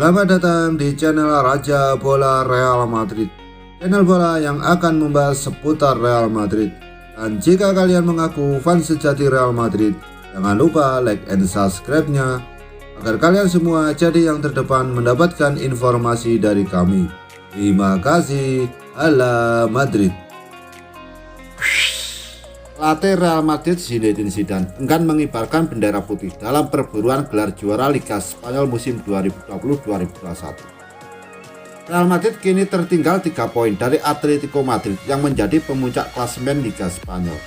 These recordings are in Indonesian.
Selamat datang di channel Raja Bola Real Madrid, channel bola yang akan membahas seputar Real Madrid. Dan jika kalian mengaku fans sejati Real Madrid, jangan lupa like and subscribe-nya agar kalian semua jadi yang terdepan mendapatkan informasi dari kami. Terima kasih. Hala Madrid. Pelatih Real Madrid Zinedine Zidane enggan mengibarkan bendera putih dalam perburuan gelar juara Liga Spanyol musim 2020-2021. Real Madrid kini tertinggal 3 poin dari Atletico Madrid yang menjadi pemuncak klasemen Liga Spanyol.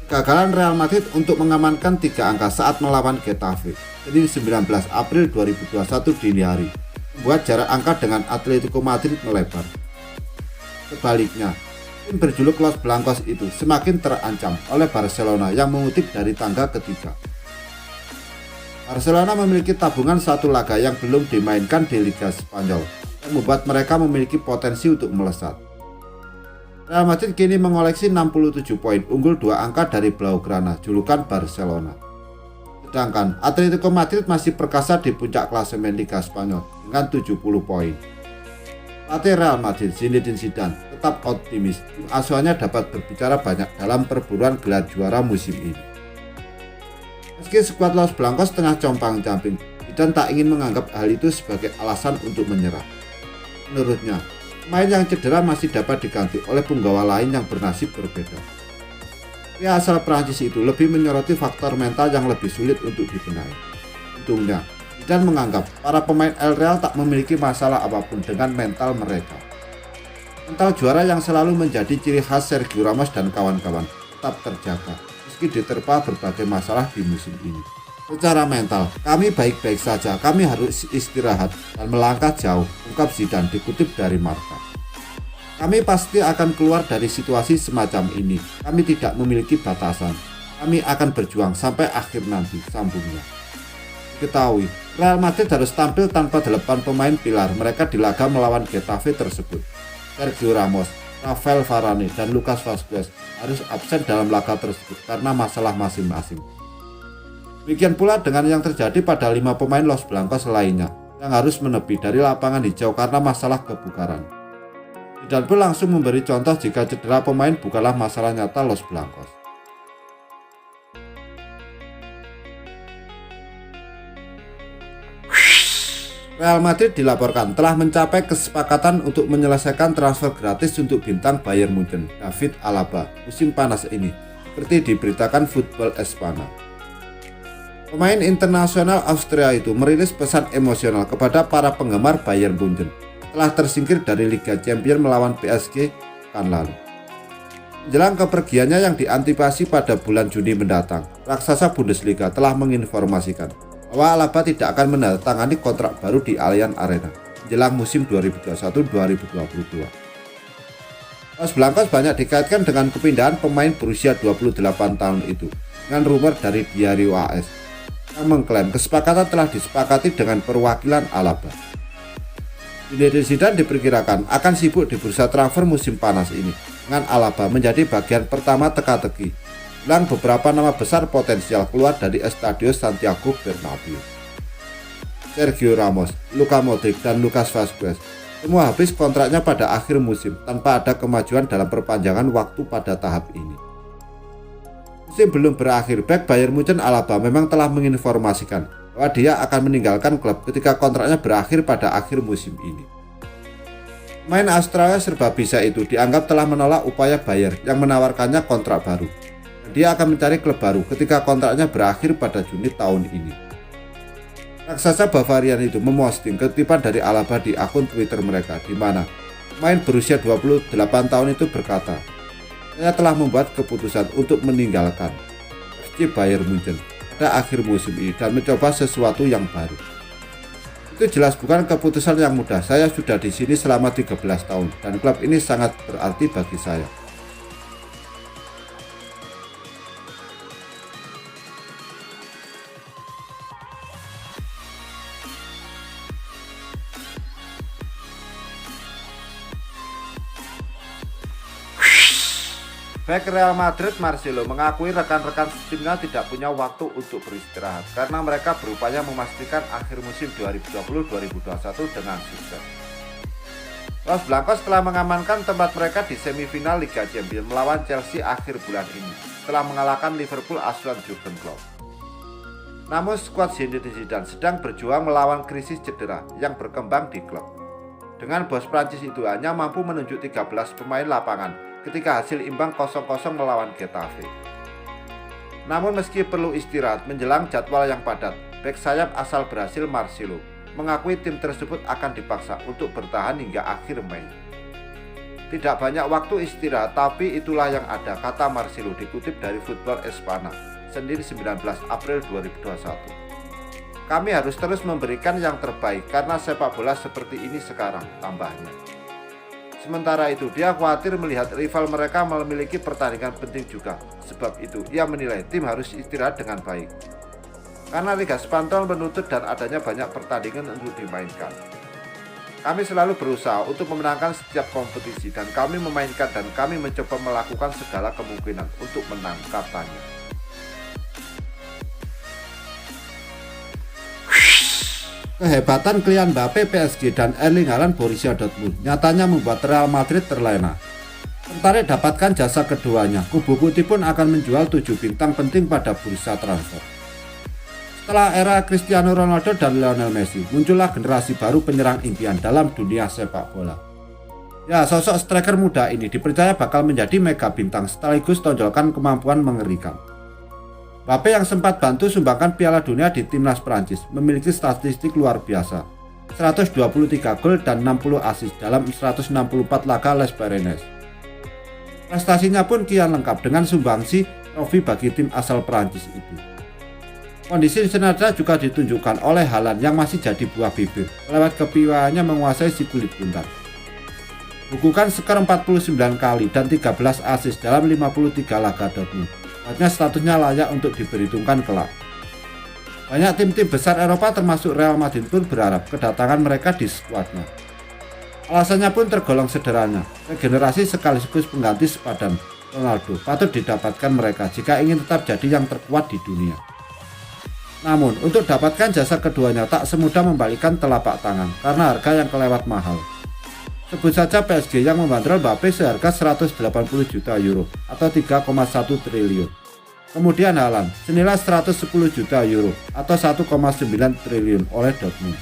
Kegagalan Real Madrid untuk mengamankan 3 angka saat melawan Getafe Senin 19 April 2021 dini hari membuat jarak angka dengan Atletico Madrid melebar. Sebaliknya, tim berjuluk Los Blancos itu semakin terancam oleh Barcelona yang mengutip dari tangga ketiga. Barcelona memiliki tabungan satu laga yang belum dimainkan di Liga Spanyol yang membuat mereka memiliki potensi untuk melesat. Real Madrid kini mengoleksi 67 poin, unggul 2 angka dari Blaugrana, julukan Barcelona. Sedangkan Atletico Madrid masih perkasa di puncak klasemen Liga Spanyol dengan 70 poin. Pelatih Real Madrid Zinedine Zidane tetap optimis tim asuhannya dapat berbicara banyak dalam perburuan gelar juara musim ini. Meski skuad Los Blancos tengah compang-camping, Zidane tak ingin menganggap hal itu sebagai alasan untuk menyerah. Menurutnya, pemain yang cedera masih dapat diganti oleh penggawa lain yang bernasib berbeda. Pria asal Prancis itu lebih menyoroti faktor mental yang lebih sulit untuk dibenahi. Untungnya, Zidane menganggap para pemain El Real tak memiliki masalah apapun dengan mental mereka. Mental juara yang selalu menjadi ciri khas Sergio Ramos dan kawan-kawan tetap terjaga meski diterpa berbagai masalah di musim ini. Secara mental, kami baik-baik saja, kami harus istirahat dan melangkah jauh, ungkap Zidane dikutip dari Marca. Kami pasti akan keluar dari situasi semacam ini, kami tidak memiliki batasan, kami akan berjuang sampai akhir nanti, sambungnya. Diketahui, Real Madrid harus tampil tanpa 8 pemain pilar mereka di laga melawan Getafe tersebut. Sergio Ramos, Rafael Varane, dan Lucas Vazquez harus absen dalam laga tersebut karena masalah masing-masing. Demikian pula dengan yang terjadi pada 5 pemain Los Blancos lainnya yang harus menepi dari lapangan hijau karena masalah kebugaran. Zidane pun langsung memberi contoh jika cedera pemain bukanlah masalah nyata Los Blancos. Real Madrid dilaporkan telah mencapai kesepakatan untuk menyelesaikan transfer gratis untuk bintang Bayern Munchen, David Alaba, musim panas ini, seperti diberitakan Football Espana. Pemain internasional Austria itu merilis pesan emosional kepada para penggemar Bayern Munchen setelah tersingkir dari Liga Champions melawan PSG pekan lalu. Menjelang kepergiannya yang diantisipasi pada bulan Juni mendatang, raksasa Bundesliga telah menginformasikan bahwa Alaba tidak akan menandatangani kontrak baru di Allianz Arena menjelang musim 2021-2022. Los Blancos banyak dikaitkan dengan kepindahan pemain berusia 28 tahun itu dengan rumor dari Diario AS yang mengklaim kesepakatan telah disepakati dengan perwakilan Alaba. Zinedine Zidane diperkirakan akan sibuk di bursa transfer musim panas ini dengan Alaba menjadi bagian pertama teka-teki dan beberapa nama besar potensial keluar dari Estadio Santiago Bernabeu. Sergio Ramos, Luka Modric, dan Lucas Vazquez semua habis kontraknya pada akhir musim tanpa ada kemajuan dalam perpanjangan waktu pada tahap ini. Musim belum berakhir, bek Bayern Munchen Alaba memang telah menginformasikan bahwa dia akan meninggalkan klub ketika kontraknya berakhir pada akhir musim ini. Pemain Australia serba bisa itu dianggap telah menolak upaya Bayern yang menawarkannya kontrak baru. Dia akan mencari klub baru ketika kontraknya berakhir pada Juni tahun ini. Raksasa Bavarian itu memposting kutipan dari Alaba di akun Twitter mereka, di mana pemain berusia 28 tahun itu berkata, "Saya telah membuat keputusan untuk meninggalkan FC Bayern Munchen pada akhir musim ini dan mencoba sesuatu yang baru. Itu jelas bukan keputusan yang mudah. Saya sudah di sini selama 13 tahun dan klub ini sangat berarti bagi saya." Bek Real Madrid Marcelo mengakui rekan-rekan timnya tidak punya waktu untuk beristirahat karena mereka berupaya memastikan akhir musim 2020-2021 dengan sukses. Los Blancos telah mengamankan tempat mereka di semifinal Liga Champions melawan Chelsea akhir bulan ini setelah mengalahkan Liverpool asuhan Jurgen Klopp. Namun skuad Zinedine Zidane sedang berjuang melawan krisis cedera yang berkembang di klub. Dengan bos Prancis itu hanya mampu menunjuk 13 pemain lapangan ketika hasil imbang 0-0 melawan Getafe. Namun meski perlu istirahat menjelang jadwal yang padat, bek sayap asal Brasil Marcelo mengakui tim tersebut akan dipaksa untuk bertahan hingga akhir Mei. Tidak banyak waktu istirahat, tapi itulah yang ada, kata Marcelo dikutip dari Football Espana, Senin 19 April 2021. Kami harus terus memberikan yang terbaik karena sepak bola seperti ini sekarang, tambahnya. Sementara itu, dia khawatir melihat rival mereka memiliki pertandingan penting juga. Sebab itu, ia menilai tim harus istirahat dengan baik. Karena Liga Spanyol menuntut dan adanya banyak pertandingan untuk dimainkan. Kami selalu berusaha untuk memenangkan setiap kompetisi dan kami memainkan dan kami mencoba melakukan segala kemungkinan untuk menang, katanya. Kehebatan Kylian Mbappe PSG dan Erling Haaland Borussia Dortmund nyatanya membuat Real Madrid terlena. Tertarik dapatkan jasa keduanya, kubu putih pun akan menjual 7 bintang penting pada bursa transfer. Setelah era Cristiano Ronaldo dan Lionel Messi, muncullah generasi baru penyerang impian dalam dunia sepak bola. Ya, sosok striker muda ini dipercaya bakal menjadi mega bintang sekaligus tonjolkan kemampuan mengerikan. Mbappe yang sempat bantu sumbangkan Piala Dunia di timnas Prancis memiliki statistik luar biasa. 123 gol dan 60 assist dalam 164 laga Les Pyrénées. Prestasinya pun kian lengkap dengan sumbangsi trofi bagi tim asal Prancis itu. Kondisi senada juga ditunjukkan oleh Haaland yang masih jadi buah bibir lewat kepiawayannya menguasai si kulit buntar. Bukukan skor 49 kali dan 13 assist dalam 53 laga Dortmund. Artinya statusnya layak untuk diperhitungkan kelak. Banyak tim-tim besar Eropa termasuk Real Madrid pun berharap kedatangan mereka di skuadnya. Alasannya pun tergolong sederhana, regenerasi sekaligus pengganti sepadan Ronaldo patut didapatkan mereka jika ingin tetap jadi yang terkuat di dunia. Namun untuk dapatkan jasa keduanya tak semudah membalikkan telapak tangan karena harga yang kelewat mahal. Sebut saja PSG yang membandrol Mbappe seharga 180 juta euro atau 3,1 triliun. Kemudian Haaland senilai 110 juta euro atau 1,9 triliun oleh Dortmund.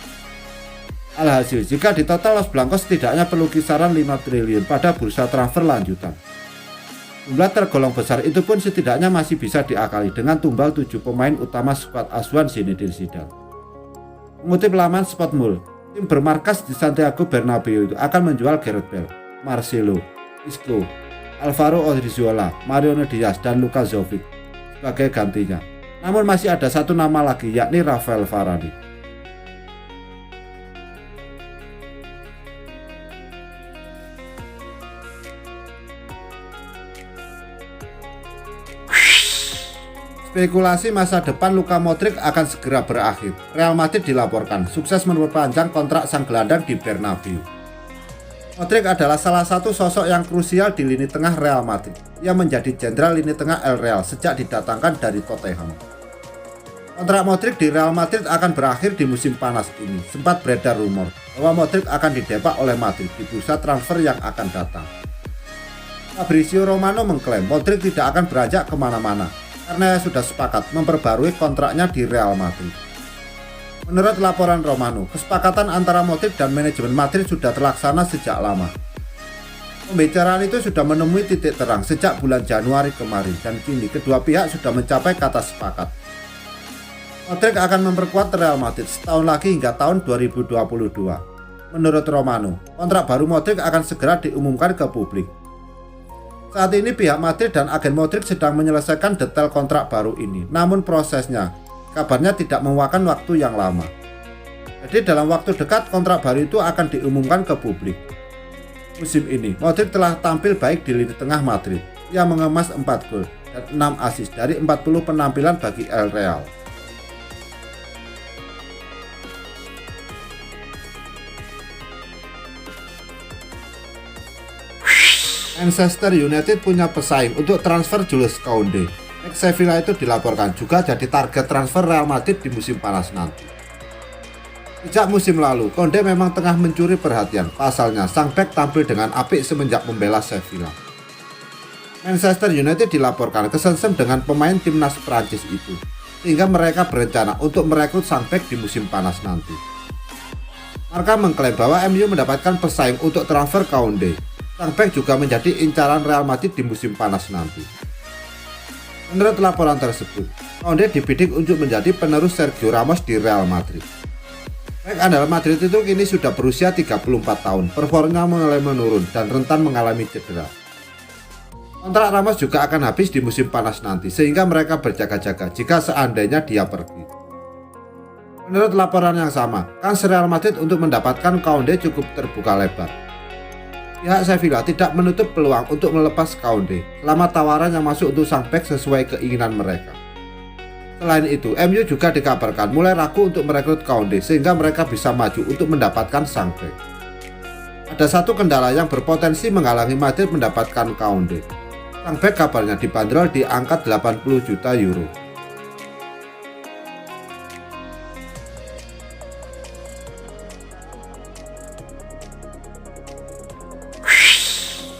Alhasil, jika ditotal Los Blancos setidaknya perlu kisaran 5 triliun pada bursa transfer lanjutan. Jumlah tergolong besar itu pun setidaknya masih bisa diakali dengan tumbal 7 pemain utama skuad asuhan Zinedine Zidane. Mengutip laman Spotmul, tim bermarkas di Santiago Bernabeu itu akan menjual Gareth Bale, Marcelo, Isco, Alvaro Odriozola, Mariano Diaz, dan Luka Jovic sebagai gantinya. Namun masih ada satu nama lagi, yakni Rafael Varane. Spekulasi masa depan Luka Modric akan segera berakhir. Real Madrid dilaporkan sukses memperpanjang kontrak sang gelandang di Bernabeu. Modric adalah salah satu sosok yang krusial di lini tengah Real Madrid. Ia menjadi jenderal lini tengah El Real sejak didatangkan dari Tottenham. Kontrak Modric di Real Madrid akan berakhir di musim panas ini. Sempat beredar rumor bahwa Modric akan didepak oleh Madrid di bursa transfer yang akan datang. Fabrizio Romano mengklaim Modric tidak akan beranjak kemana-mana karena sudah sepakat memperbarui kontraknya di Real Madrid. Menurut laporan Romano, kesepakatan antara Modric dan manajemen Madrid sudah terlaksana sejak lama. Pembicaraan itu sudah menemui titik terang sejak bulan Januari kemarin dan kini kedua pihak sudah mencapai kata sepakat. Modric akan memperkuat Real Madrid setahun lagi hingga tahun 2022. Menurut Romano, kontrak baru Modric akan segera diumumkan ke publik. Saat ini pihak Madrid dan agen Modric sedang menyelesaikan detail kontrak baru ini. Namun prosesnya, kabarnya tidak memakan waktu yang lama. Jadi dalam waktu dekat kontrak baru itu akan diumumkan ke publik. Musim ini, Modric telah tampil baik di lini tengah Madrid. Ia mengemas 4 gol dan 6 assist dari 40 penampilan bagi El Real. Manchester United punya pesaing untuk transfer Jules Koundé. Ex Sevilla itu dilaporkan juga jadi target transfer Real Madrid di musim panas nanti. Sejak musim lalu, Koundé memang tengah mencuri perhatian. Pasalnya, sang bek tampil dengan apik semenjak membela Sevilla. Manchester United dilaporkan kesengsem dengan pemain timnas Prancis itu, sehingga mereka berencana untuk merekrut sang bek di musim panas nanti. Marca mengklaim bahwa MU mendapatkan pesaing untuk transfer Koundé. Sang bek juga menjadi incaran Real Madrid di musim panas nanti. Menurut laporan tersebut, Koundé dibidik untuk menjadi penerus Sergio Ramos di Real Madrid. Bek andalan Madrid itu kini sudah berusia 34 tahun, performanya mulai menurun dan rentan mengalami cedera. Kontrak Ramos juga akan habis di musim panas nanti, sehingga mereka berjaga-jaga jika seandainya dia pergi. Menurut laporan yang sama, kans Real Madrid untuk mendapatkan Koundé cukup terbuka lebar. Pihak Sevilla tidak menutup peluang untuk melepas Koundé selama tawaran yang masuk untuk sang bek sesuai keinginan mereka. Selain itu, MU juga dikabarkan mulai ragu untuk merekrut Koundé sehingga mereka bisa maju untuk mendapatkan sang bek. Ada satu kendala yang berpotensi menghalangi Madrid mendapatkan Koundé. Sang bek kabarnya dibanderol di angka 80 juta euro.